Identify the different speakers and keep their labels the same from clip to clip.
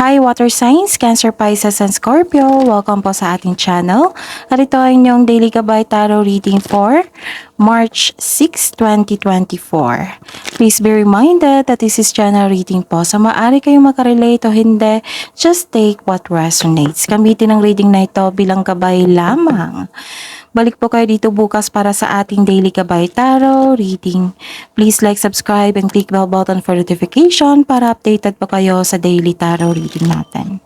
Speaker 1: Hi water signs, Cancer, Pisces, and Scorpio. Welcome po sa ating channel. At ito ay inyong Daily Gabay Tarot reading for March 6, 2024. Please be reminded that this is channel reading po. So maaari kayong makarelate o hindi, just take what resonates. Gamitin ang reading na ito bilang gabay lamang. Balik po kayo dito bukas para sa ating Daily Gabay Tarot reading. Please like, subscribe, and click bell button for notification para updated po kayo sa Daily Tarot reading natin.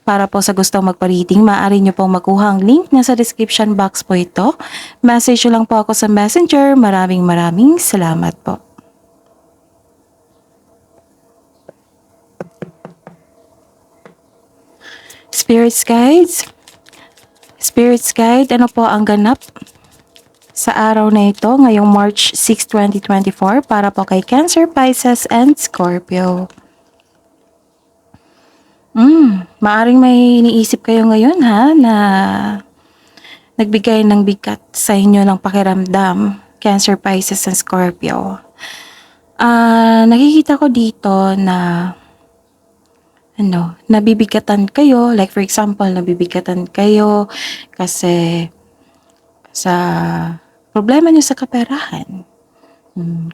Speaker 1: Para po sa gustong magpa-reading, maaari nyo pong makuha ang link na sa description box po ito. Message nyo lang po ako sa Messenger. Maraming salamat po. Spirits Guide, ano po ang ganap sa araw na ito ngayong March 6, 2024 para po kay Cancer, Pisces, and Scorpio? Maaring may iniisip kayo ngayon na nagbigay ng bigat sa inyo ng pakiramdam, Cancer, Pisces, and Scorpio. Nakikita ko dito na nabibigatan kayo, like for example, nabibigatan kayo kasi sa problema nyo sa kaperahan.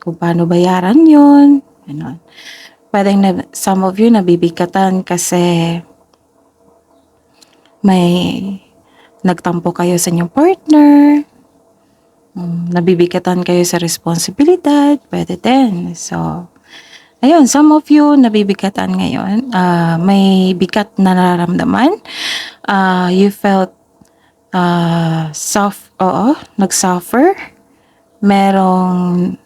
Speaker 1: Kung paano bayaran yun, Pwedeng some of you nabibigatan kasi may nagtampo kayo sa inyong partner, nabibigatan kayo sa responsibilidad, pwede din. So, ayun, some of you nabibigatan ngayon, may bigat na nararamdaman, you felt nag-suffer, merong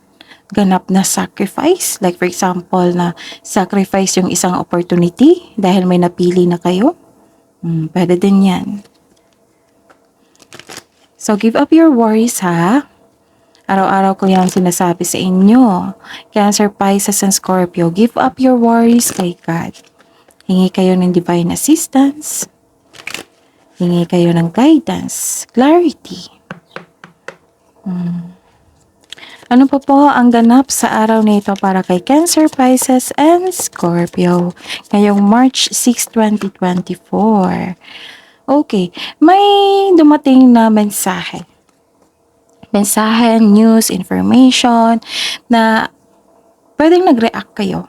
Speaker 1: ganap na sacrifice, like for example na sacrifice yung isang opportunity dahil may napili na kayo, pwede din yan. So give up your worries ha. Araw-araw ko yung sinasabi sa inyo. Cancer, Pisces, and Scorpio, give up your worries kay God. Hingi kayo ng divine assistance. Hingi kayo ng guidance, clarity. Ano pa po ang ganap sa araw na ito para kay Cancer, Pisces, and Scorpio ngayong March 6, 2024? Okay, may dumating na mensahe. Mensahe, news, information na pwedeng nag-react kayo.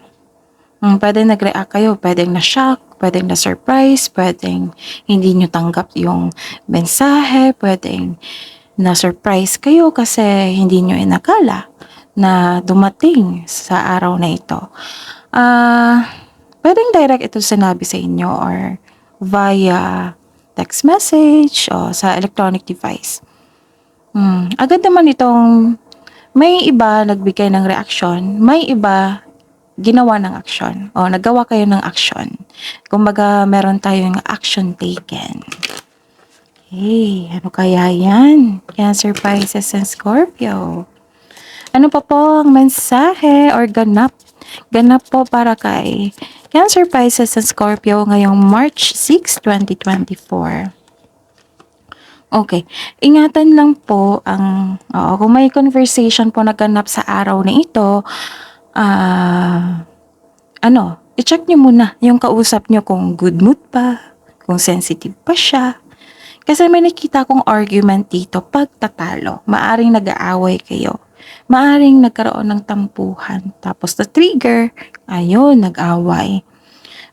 Speaker 1: Pwedeng nag-react kayo, pwedeng na-shock, pwedeng na-surprise, pwedeng hindi nyo tanggap yung mensahe, pwedeng na-surprise kayo kasi hindi nyo inakala na dumating sa araw na ito. Pwedeng direct ito sinabi sa inyo or via text message o sa electronic device. Agad naman itong may iba nagbigay ng reaction, may iba ginawa ng action o nagawa kayo ng action. Kumbaga meron tayong action taken. Hey, ano kaya yan? Cancer, Pisces, and Scorpio. Ano pa po ang mensahe or ganap? Ganap po para kay Cancer, Pisces, and Scorpio ngayong March 6, 2024. Okay, ingatan lang po kung may conversation po naganap sa araw na ito, i-check nyo muna yung kausap nyo kung good mood pa, kung sensitive pa siya. Kasi may nakita kong argument dito, pagtatalo. Maaring nag-aaway kayo. Maaring nagkaroon ng tampuhan. Tapos the trigger, ayun, nag-away.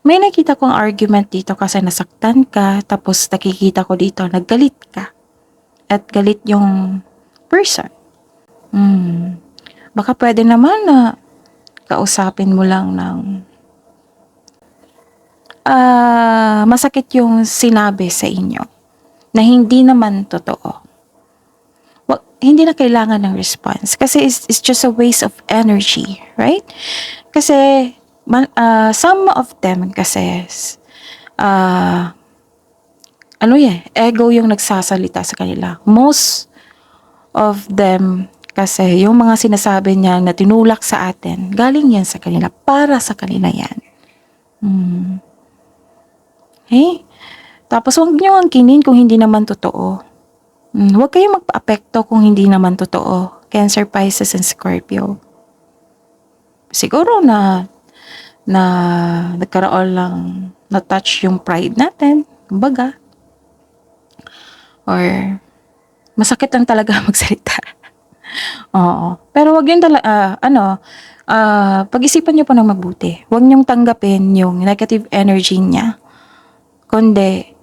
Speaker 1: May nakita kong argument dito kasi nasaktan ka. Tapos nakikita ko dito, naggalit ka. At galit yung person. Baka pwede naman na kausapin mo lang ng masakit yung sinabi sa inyo na hindi naman totoo. Hindi na kailangan ng response. Kasi it's just a waste of energy, right? Kasi some of them kasi ego yung nagsasalita sa kanila. Most of them kasi yung mga sinasabi niya na tinulak sa atin, galing yan sa kanila, para sa kanila yan. Okay? Tapos huwag nyo angkinin kung hindi naman totoo. Huwag kayong magpa-apekto kung hindi naman totoo. Cancer, Pisces, and Scorpio. Siguro na nagkaroon lang na-touch yung pride natin, kumbaga. Or masakit lang talaga magsalita. Oo. Pero wag yun talaga, pag-isipan niyo po ng mabuti. Huwag niyong tanggapin yung negative energy niya. Kundi,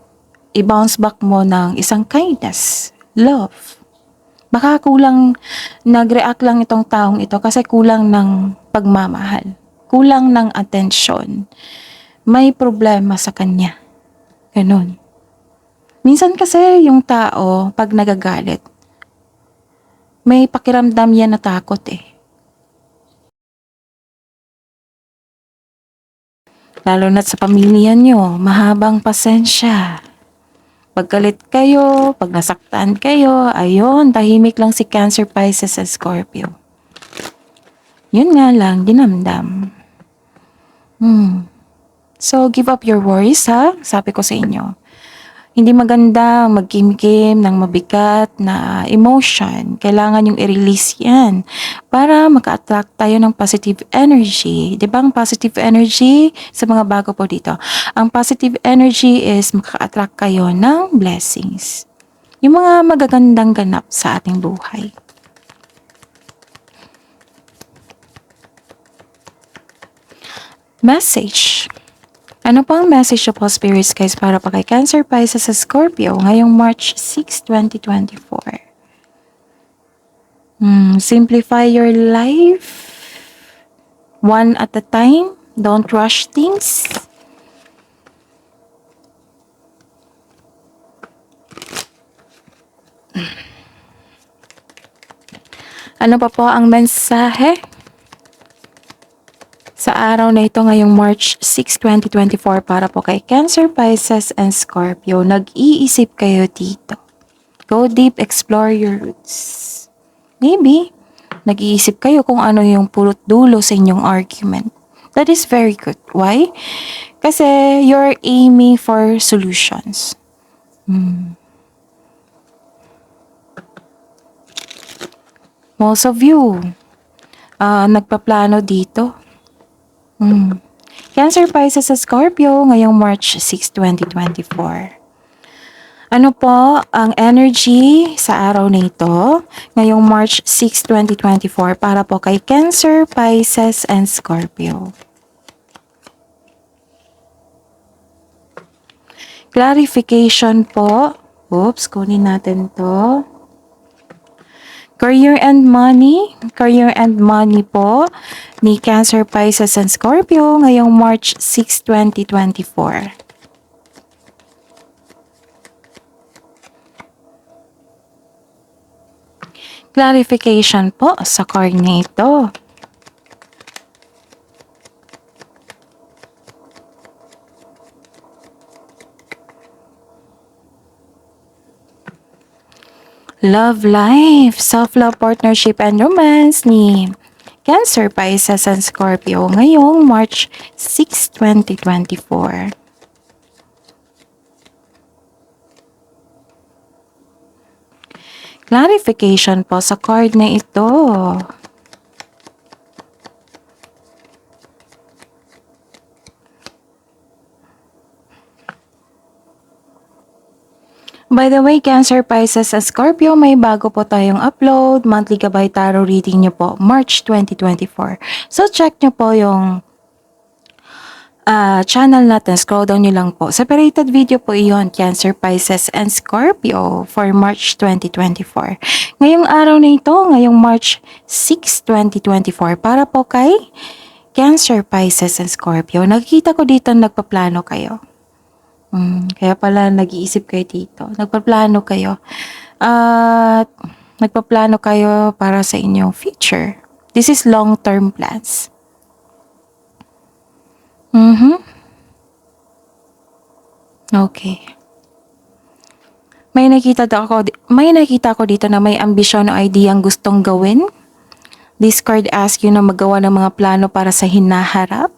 Speaker 1: i-bounce back mo ng isang kindness, love. Baka kulang, nag-react lang itong taong ito kasi kulang ng pagmamahal. Kulang ng atensyon. May problema sa kanya. Ganun. Minsan kasi yung tao, pag nagagalit, may pakiramdam yan na takot eh. Lalo na sa pamilya nyo, mahabang pasensya. Pag galit kayo, pag nasaktan kayo, ayun, tahimik lang si Cancer, Pisces, at Scorpio. Yun nga lang, dinamdam. So, give up your worries ha, sabi ko sa inyo. Hindi maganda magkimkim ng mabigat na emotion. Kailangan yung i-release yan para maka-attract tayo ng positive energy. Di ba ang positive energy sa mga bago po dito? Ang positive energy is maka-attract kayo ng blessings. Yung mga magagandang ganap sa ating buhay. Message. Ano pang message po spirits guys para pa kay Cancer, Pisces, sa Scorpio ngayong March 6, 2024? Simplify your life one at a time. Don't rush things. Ano pa po ang mensahe sa araw na ito ngayong March 6, 2024 para po kay Cancer, Pisces, and Scorpio? Nag-iisip kayo dito. Go deep, explore your roots. Maybe, nag-iisip kayo kung ano yung pulot dulo sa inyong argument. That is very good. Why? Kasi you're aiming for solutions. Most of you, nagpaplano dito. Cancer, Pisces, sa Scorpio ngayong March 6, 2024. Ano po ang energy sa araw na ito ngayong March 6, 2024 para po kay Cancer, Pisces, and Scorpio? Clarification po. Oops, kunin natin to. Career and money. Career and money po ni Cancer, Pisces, and Scorpio ngayong March 6, 2024. Clarification po sa card na ito. Love life, self-love, partnership, and romance ni Cancer, Pisces, and Scorpio ngayong March 6, 2024. Clarification po sa card na ito. By the way, Cancer, Pisces, and Scorpio, may bago po tayong upload. Monthly Gabay Tarot reading nyo po, March 2024. So, check nyo po yung channel natin. Scroll down nyo lang po. Separated video po iyon, Cancer, Pisces, and Scorpio for March 2024. Ngayong araw na ito, ngayong March 6, 2024, para po kay Cancer, Pisces, and Scorpio. Nakikita ko dito nagpaplano kayo. Kaya pala nag-iisip kayo dito. Nagpaplano kayo. At nagpaplano kayo para sa inyong future. This is long-term plans. Okay. May nakita ko dito na may ambisyon o idea ang gustong gawin. This card asks you na magawa ng mga plano para sa hinaharap.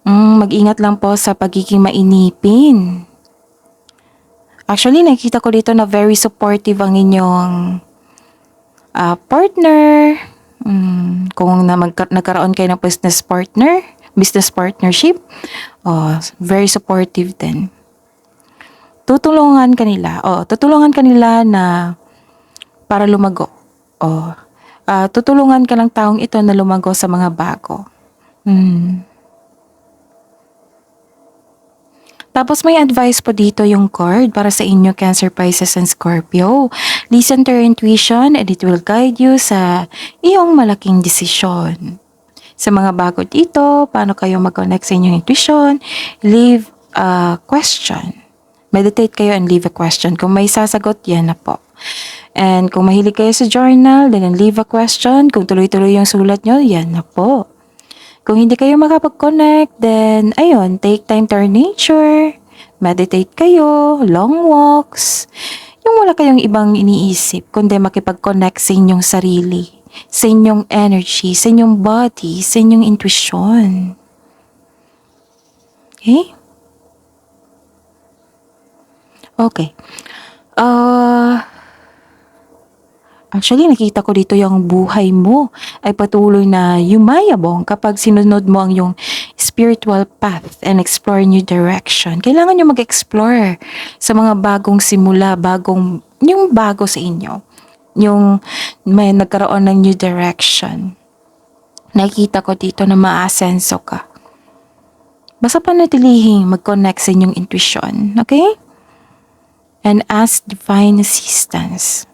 Speaker 1: Mag-ingat lang po sa pagiging mainipin. Actually, nakita ko dito na very supportive ang inyong partner. Kung nagkaroon kayo ng business partner, business partnership, very supportive din. Tutulungan kanila na para lumago. Tutulungan ka ng taong ito na lumago sa mga bago. Tapos may advice po dito yung card para sa inyo, Cancer, Pisces, and Scorpio. Listen to your intuition and it will guide you sa iyong malaking desisyon. Sa mga bago dito, paano kayo mag-connect sa inyong intuition? Leave a question. Meditate kayo and leave a question. Kung may sasagot, yan na po. And kung mahilig kayo sa journal, then leave a question. Kung tuloy-tuloy yung sulat nyo, yan na po. Kung hindi kayo makapag-connect, then ayun, take time to our nature, meditate kayo, long walks, yung wala kayong ibang iniisip, kundi makipag-connect sa inyong sarili, sa inyong energy, sa inyong body, sa inyong intuition. Okay? Okay. Actually, nakita ko dito yung buhay mo ay patuloy na yumayabong kapag sinunod mo ang yung spiritual path and explore new direction. Kailangan nyo mag-explore sa mga bagong simula, yung bago sa inyo. Yung may nagkaroon ng new direction. Nakita ko dito na maasenso ka. Basta panatilihing mag-connect sa inyong intuition, okay? And ask divine assistance.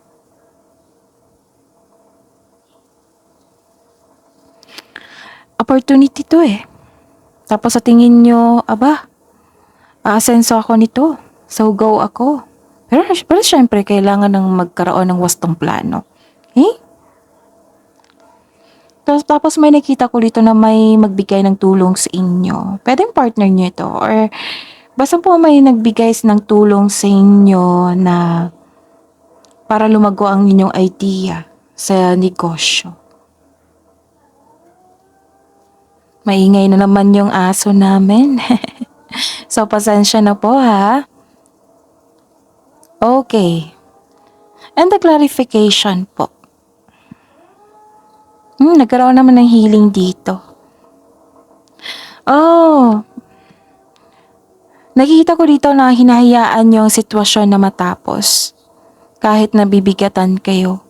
Speaker 1: Opportunity to eh. Tapos sa tingin nyo, aasenso ako nito. So go ako. Pero syempre, kailangan ng magkaroon ng wastong plano. Okay? Tapos may nakita ko dito na may magbigay ng tulong sa inyo. Pwedeng partner nyo ito. Or basta po may nagbigay ng tulong sa inyo na para lumago ang inyong idea sa negosyo. Maingay na naman yung aso namin. So, pasensya na po ha. Okay. And the clarification po. Nagkaroon naman ng healing dito. Nakikita ko dito na hinahayaan yung sitwasyon na matapos. Kahit nabibigatan kayo.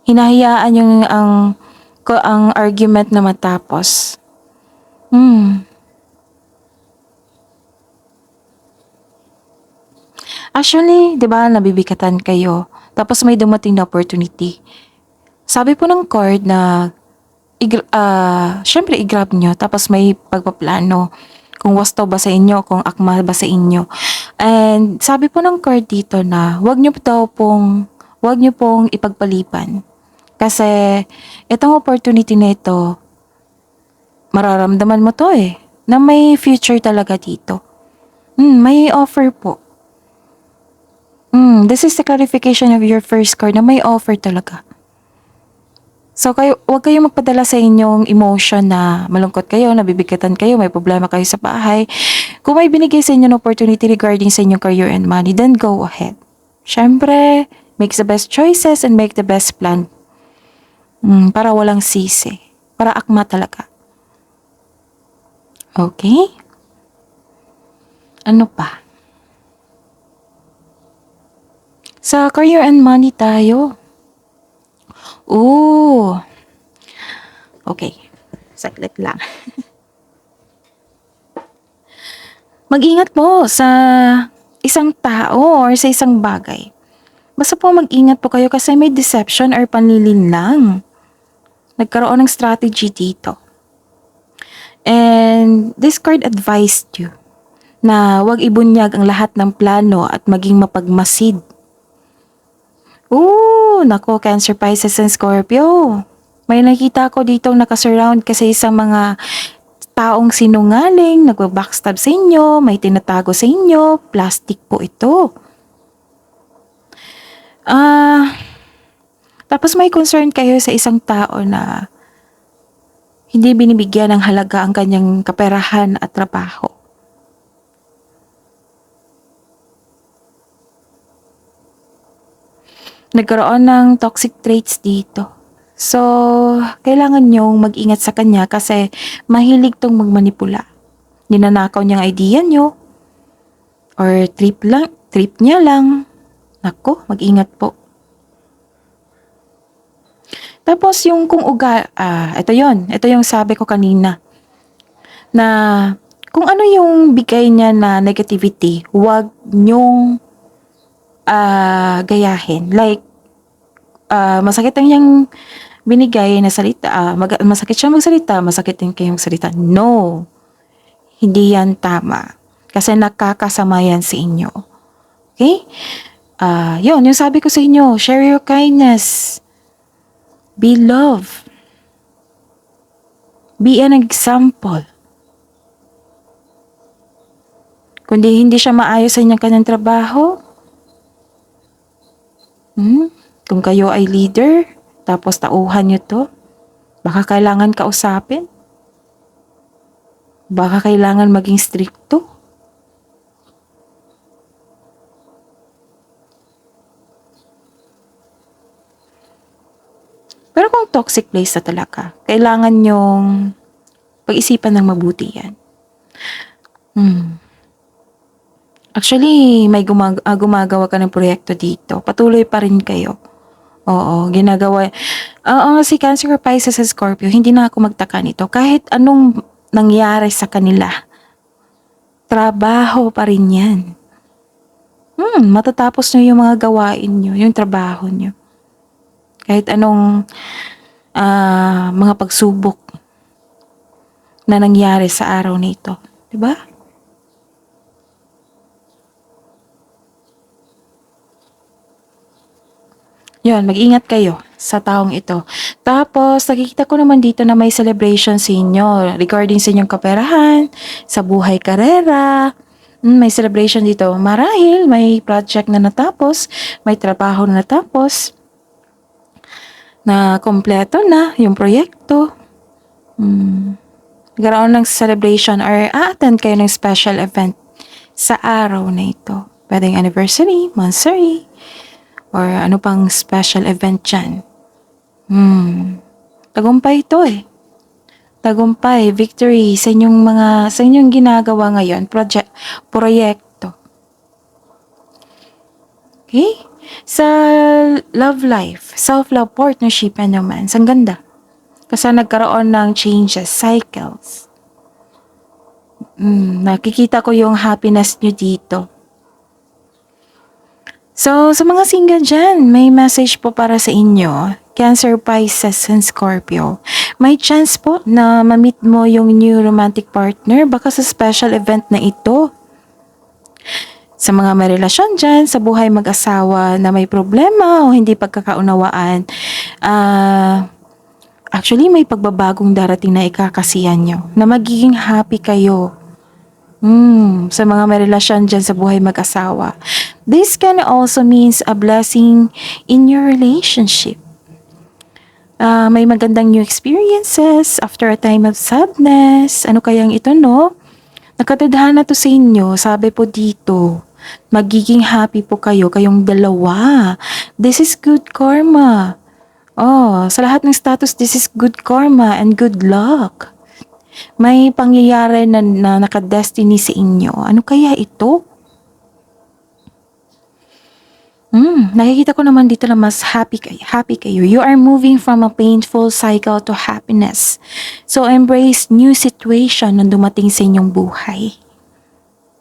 Speaker 1: Hinahayaan yung ang argument na matapos. Actually, 'di ba, nabibigatan kayo. Tapos may dumating na opportunity. Sabi po ng card na syempre i-grab nyo, tapos may pagpaplano kung wasto ba sa inyo, kung akma ba sa inyo. And sabi po ng card dito na wag nyo pong ipagpalipan. Kasi itong opportunity na ito, mararamdaman mo to na may future talaga dito. May offer po. This is the clarification of your first card na may offer talaga. So, huwag kayong magpadala sa inyong emotion na malungkot kayo, nabibigatan kayo, may problema kayo sa bahay. Kung may binigay sa inyo ng opportunity regarding sa inyong career and money, then go ahead. Syempre, make the best choices and make the best plan. Para walang sisi. Para akma talaga. Okay? Ano pa? Sa career and money tayo. Okay. Saglit lang. Mag-ingat po sa isang tao or sa isang bagay. Basta po mag-ingat po kayo kasi may deception or panlilinlang. Nagkaroon ng strategy dito. And this card advised you na huwag ibunyag ang lahat ng plano at maging mapagmasid. Nako, Cancer, Pisces, and Scorpio. May nakita ko dito nakasurround kasi isang mga taong sinungaling, nagbabackstab sa inyo, may tinatago sa inyo, plastic po ito. Tapos may concern kayo sa isang tao na hindi binibigyan ng halaga ang kanyang kaperahan at trabaho. Nagkaroon ng toxic traits dito. So, kailangan nyong mag-ingat sa kanya kasi mahilig tong magmanipula. Ninanakaw niyang idea nyo or trip niya lang. Nako, mag-ingat po. Tapos yung ito yon, ito yung sabi ko kanina, na kung ano yung bigay niya na negativity, huwag nyong gayahin. Like, masakit ang niyang binigay na salita, masakit siya magsalita, masakit din kayong magsalita. No, hindi yan tama. Kasi nakakasama yan sa inyo. Okay? Yun, yung sabi ko sa inyo, share your kindness. Be love. Be an example. Kundi hindi siya maayos sa inyong kanyang trabaho, kung kayo ay leader, tapos tauhan nyo to, baka kailangan kausapin. Baka kailangan maging stricto. Pero kung toxic place na talaga, kailangan nyong pag-isipan ng mabuti yan. Actually, may gumagawa ka ng proyekto dito. Patuloy pa rin kayo. Oo, ginagawa. Oo, si Cancer or Pisces sa Scorpio, hindi na ako magtaka nito. Kahit anong nangyari sa kanila, trabaho pa rin yan. Matatapos nyo yung mga gawain nyo, yung trabaho nyo. Kahit anong mga pagsubok na nangyari sa araw na ito. Diba? Yun, mag-ingat kayo sa taong ito. Tapos, nakikita ko naman dito na may celebration sa inyo regarding sa inyong kaperahan, sa buhay karera. May celebration dito. Marahil, may project na natapos, may trabaho na natapos, na kompleto na yung proyekto. Nagkaroon ng celebration or a-attend kayo ng special event sa araw na ito. Pwedeng anniversary, monthsary, or ano pang special event dyan. Tagumpay ito eh. Tagumpay, victory sa inyong ginagawa ngayon, proyekto. Okay? Sa love life, self-love, partnership, and romance, ang ganda. Kasi nagkaroon ng changes, cycles. Nakikita ko yung happiness nyo dito. So, sa mga single dyan, may message po para sa inyo. Cancer, Pisces, and Scorpio. May chance po na ma-meet mo yung new romantic partner baka sa special event na ito. Sa mga may relasyon dyan, sa buhay mag-asawa na may problema o hindi pagkakaunawaan, actually may pagbabagong darating na ikakasiyan nyo, na magiging happy kayo. Sa mga may relasyon dyan sa buhay mag-asawa. This can also means a blessing in your relationship. May magandang new experiences after a time of sadness. Ano kayang ito, no? Nakatadhana to sa inyo. Sabi po dito, magiging happy po kayong dalawa. This is good karma. Sa lahat ng status, this is good karma and good luck. May pangyayari na nakadestiny sa inyo. Ano kaya ito? Nakikita ko naman dito na mas happy kayo. You are moving from a painful cycle to happiness. So, embrace new situation na dumating sa inyong buhay.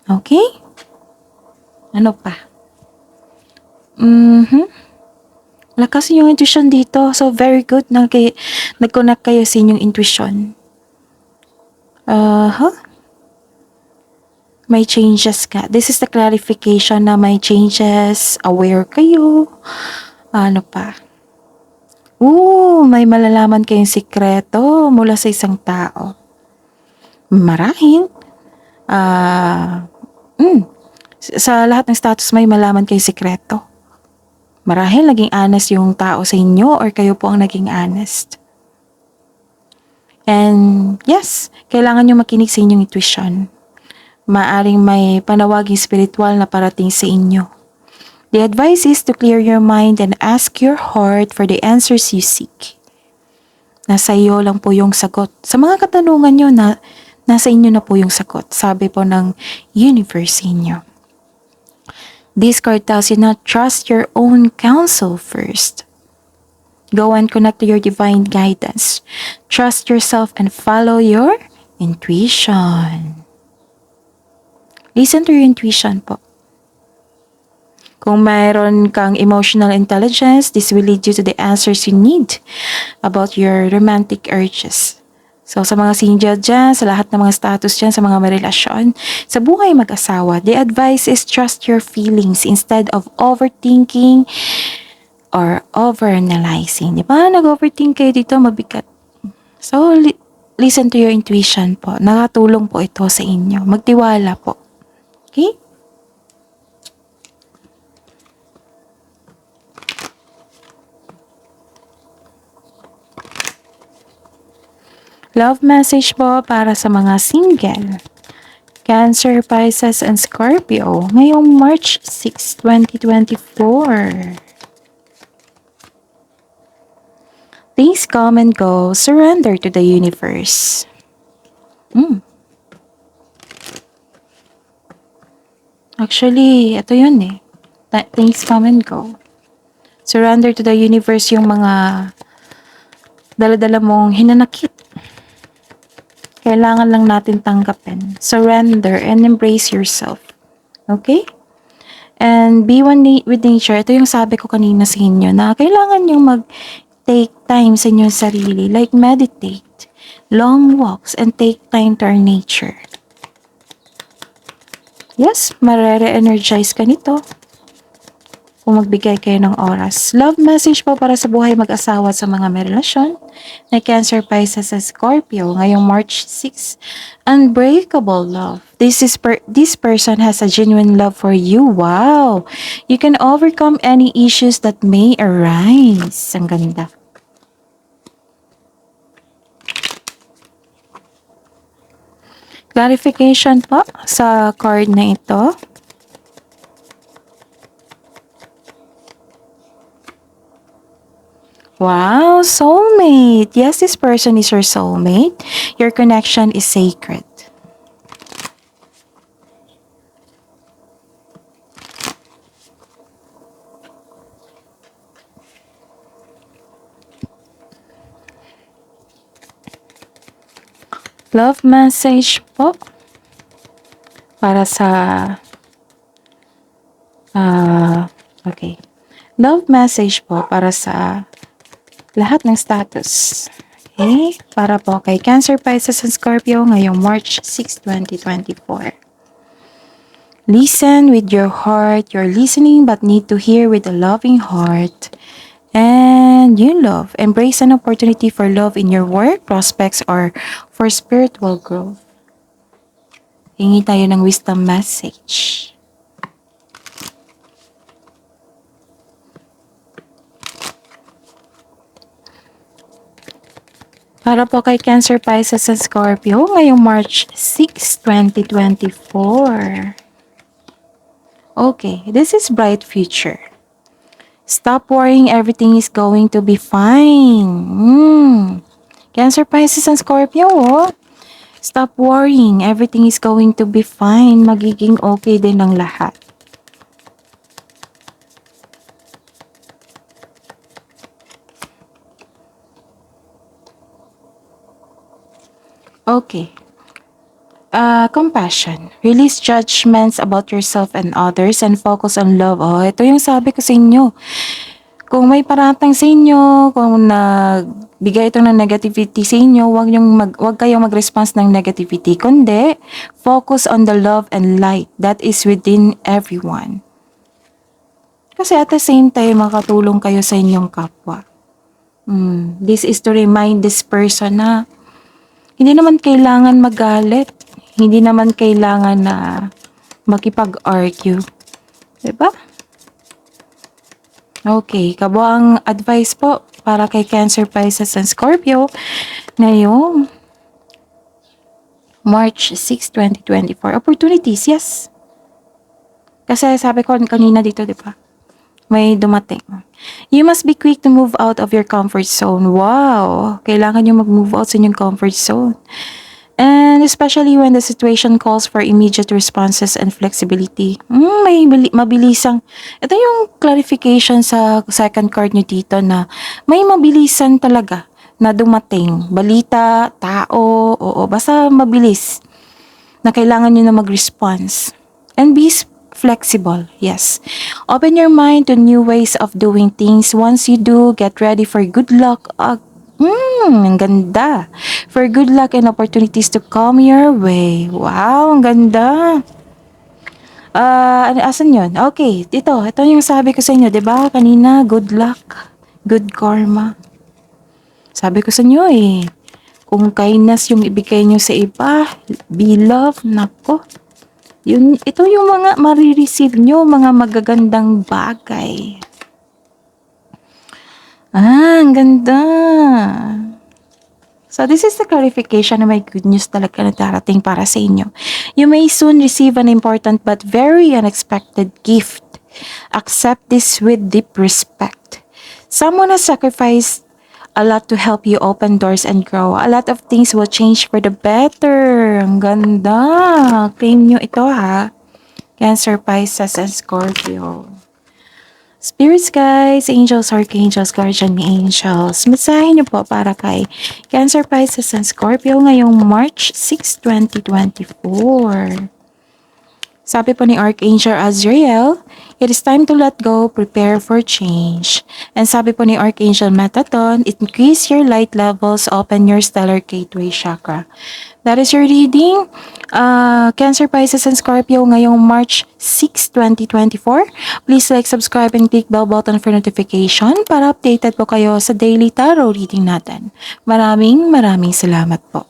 Speaker 1: Okay? Ano pa? Lakas yung intuition dito. So, very good. Nag-connect kayo sa inyong intuition. May changes ka. This is the clarification na may changes. Aware kayo. Ano pa? May malalaman kayong sikreto mula sa isang tao. Marahil. Sa lahat ng status may malaman kayong sikreto. Marahil naging honest yung tao sa inyo or kayo po ang naging honest. And yes, kailangan nyo makinig sa inyong intuition. Maaring may panawaging spiritual na parating sa inyo. The advice is to clear your mind and ask your heart for the answers you seek. Nasa iyo lang po yung sagot. Sa mga katanungan nyo, nasa inyo na po yung sagot. Sabi po ng universe inyo. This card tells you na trust your own counsel first. Go and connect to your divine guidance. Trust yourself and follow your intuition. Listen to your intuition po. Kung mayroon kang emotional intelligence, this will lead you to the answers you need about your romantic urges. So, sa mga single dyan, sa lahat ng mga status dyan, sa mga may relasyon, sa buhay mag-asawa, the advice is trust your feelings instead of overthinking or overanalyzing. Di ba? Nag-overthink kayo dito, mabigat. So, listen to your intuition po. Nakatulong po ito sa inyo. Magtiwala po. Okay? Love message po para sa mga single. Cancer, Pisces, and Scorpio ngayong March 6, 2024. Things come and go. Surrender to the universe. Actually, ito yun eh. Things come and go. Surrender to the universe yung mga dala-dala mong hinanakit. Kailangan lang natin tanggapin. Surrender and embrace yourself. Okay? And be one with nature. Ito yung sabi ko kanina sa inyo na kailangan yung mag-take time sa inyong sarili. Like meditate, long walks, and take time to our nature. Yes, marere-energize ka nito. Kung magbigay kayo ng oras. Love message po para sa buhay mag-asawa sa mga may relasyon na Cancer, Pisces, sa Scorpio ngayong March 6. Unbreakable love. This person has a genuine love for you. Wow! You can overcome any issues that may arise. Ang ganda. Clarification po sa card na ito. Wow, soulmate. Yes, this person is your soulmate. Your connection is sacred. Love message po para sa okay. Love message po para sa lahat ng status. Okay? Para po kay Cancer, Pisces, and Scorpio ngayong March 6, 2024. Listen with your heart. You're listening but need to hear with a loving heart. And you love. Embrace an opportunity for love in your work, prospects, or for spiritual growth. Hingi tayo ng wisdom message. Para po kay Cancer, Pisces, and Scorpio ngayong March 6, 2024. Okay, this is bright future. Stop worrying, everything is going to be fine. Cancer, Pisces, and Scorpio, oh. Stop worrying, everything is going to be fine. Magiging okay din ang lahat. Okay. Compassion. Release judgments about yourself and others and focus on love. Oh, ito yung sabi ko sa inyo. Kung may paratang sa inyo, kung nagbigay ito ng negativity sa inyo, wag kayong mag-response ng negativity, kundi focus on the love and light that is within everyone. Kasi at the same time, makatulong kayo sa inyong kapwa. This is to remind this person na hindi naman kailangan magalit. Hindi naman kailangan na makipag-argue. Diba? Okay, kabuang advice po para kay Cancer, Pisces, and Scorpio ngayong March 6, 2024. Opportunities, yes. Kasi sabi ko kanina dito, diba? may dumating. You must be quick to move out of your comfort zone. Wow! Kailangan nyo mag-move out sa inyong comfort zone. And especially when the situation calls for immediate responses and flexibility. Mabilisang. Ito yung clarification sa second card nyo dito na may mabilisan talaga na dumating. Balita, tao, oo, basta mabilis na kailangan nyo na mag-response. And be flexible, yes. Open your mind to new ways of doing things. Once you do, get ready for good luck. Ang ganda. For good luck and opportunities to come your way. Wow, ang ganda. Asan yun? Okay, ito yung sabi ko sa inyo, 'di ba? Kanina, good luck, good karma. Sabi ko sa inyo kung kindness yung ibigay nyo sa iba, be love, nako. Ito yung mga marireceive nyo, mga magagandang bagay. Ang ganda. So this is the clarification na may good news talaga na darating para sa inyo. You may soon receive an important but very unexpected gift. Accept this with deep respect. Someone has sacrificed a lot to help you open doors and grow. A lot of things will change for the better. Ang ganda. Claim nyo ito ha. Cancer, Pisces, and Scorpio. Spirits guys, angels, archangels, guardian angels. Mensahe niyo po para kay Cancer, Pisces, and Scorpio ngayong March 6, 2024. Sabi po ni Archangel Azrael, it is time to let go, prepare for change. And sabi po ni Archangel Metatron, increase your light levels, open your stellar gateway chakra. That is your reading. Cancer, Pisces, and Scorpio ngayong March 6, 2024. Please like, subscribe, and click bell button for notification para updated po kayo sa daily tarot reading natin. Maraming salamat po.